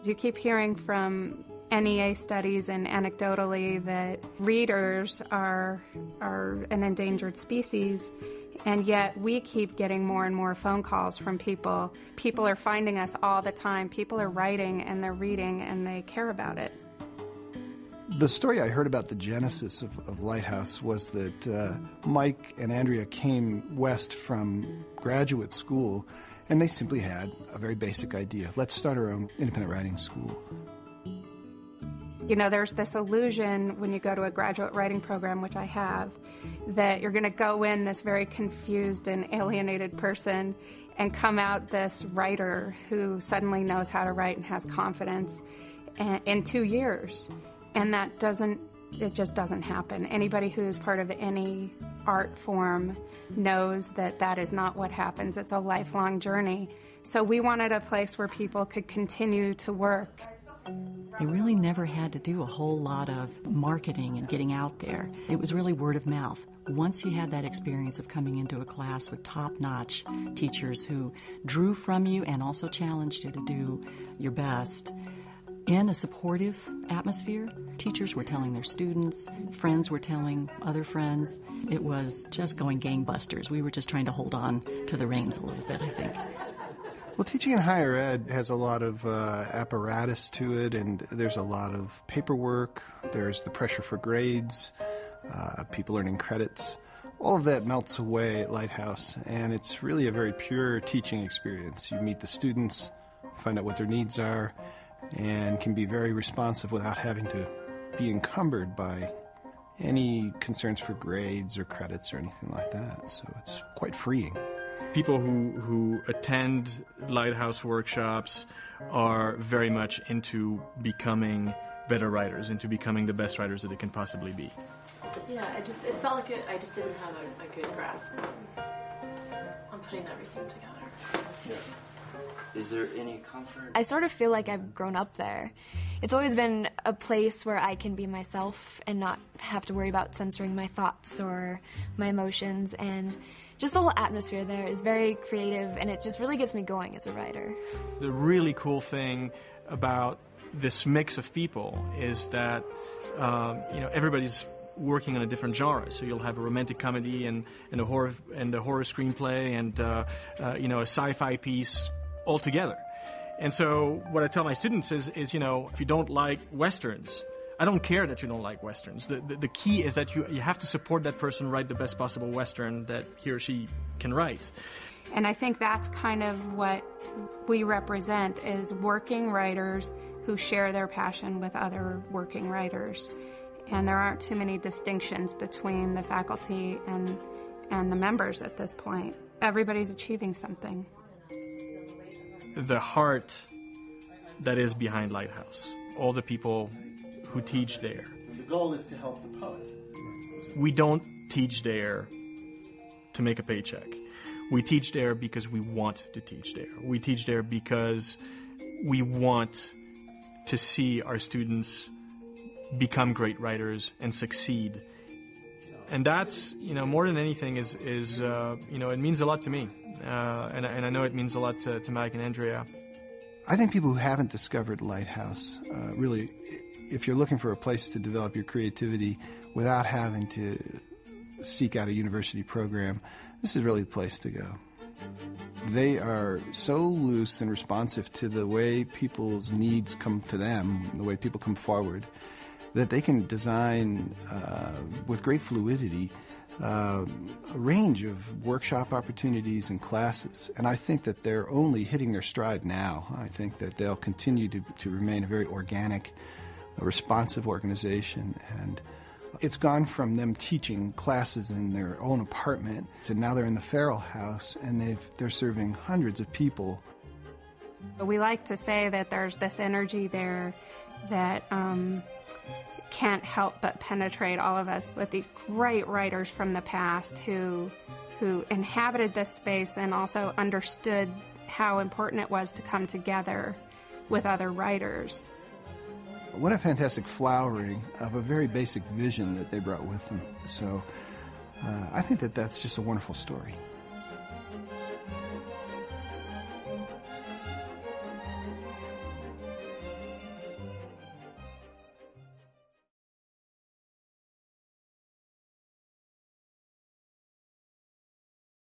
You keep hearing from NEA studies and anecdotally that readers are an endangered species, and yet we keep getting more and more phone calls from people. People are finding us all the time. People are writing and they're reading and they care about it. The story I heard about the genesis of Lighthouse was that Mike and Andrea came west from graduate school, and they simply had a very basic idea. Let's start our own independent writing school. You know, there's this illusion when you go to a graduate writing program, which I have, that you're going to go in this very confused and alienated person and come out this writer who suddenly knows how to write and has confidence in 2 years. And it just doesn't happen. Anybody who's part of any art form knows that that is not what happens. It's a lifelong journey. So we wanted a place where people could continue to work. They really never had to do a whole lot of marketing and getting out there. It was really word of mouth. Once you had that experience of coming into a class with top-notch teachers who drew from you and also challenged you to do your best, in a supportive atmosphere, teachers were telling their students, friends were telling other friends. It was just going gangbusters. We were just trying to hold on to the reins a little bit, I think. Well, teaching in higher ed has a lot of apparatus to it, and there's a lot of paperwork. There's the pressure for grades, people earning credits. All of that melts away at Lighthouse, and it's really a very pure teaching experience. You meet the students, find out what their needs are, and can be very responsive without having to be encumbered by any concerns for grades or credits or anything like that. So it's quite freeing. People who attend Lighthouse workshops are very much into becoming better writers, into becoming the best writers that they can possibly be. Yeah, it felt like I just didn't have a good grasp on putting everything together. Yeah. Is there any comfort? I sort of feel like I've grown up there. It's always been a place where I can be myself and not have to worry about censoring my thoughts or my emotions, and just the whole atmosphere there is very creative, and it just really gets me going as a writer. The really cool thing about this mix of people is that everybody's working on a different genre. So you'll have a romantic comedy and a horror screenplay and a sci-fi piece all together. And so what I tell my students is if you don't like Westerns, I don't care that you don't like Westerns. The key is that you have to support that person write the best possible Western that he or she can write. And I think that's kind of what we represent, is working writers who share their passion with other working writers. And there aren't too many distinctions between the faculty and the members at this point. Everybody's achieving something. The heart that is behind Lighthouse, all the people who teach there. The goal is to help the poet. We don't teach there to make a paycheck. We teach there because we want to teach there. We teach there because we want to see our students become great writers and succeed. And that's, more than anything is it means a lot to me. And I know it means a lot to Mike and Andrea. I think people who haven't discovered Lighthouse, really, if you're looking for a place to develop your creativity without having to seek out a university program, this is really the place to go. They are so loose and responsive to the way people's needs come to them, the way people come forward, that they can design with great fluidity a range of workshop opportunities and classes. And I think that they're only hitting their stride now. I think that they'll continue to remain a very organic, responsive organization. And it's gone from them teaching classes in their own apartment, and now they're in the Farrell House, and they're serving hundreds of people. We like to say that there's this energy there that can't help but penetrate all of us, with these great writers from the past who inhabited this space and also understood how important it was to come together with other writers. What a fantastic flowering of a very basic vision that they brought with them. So I think that that's just a wonderful story.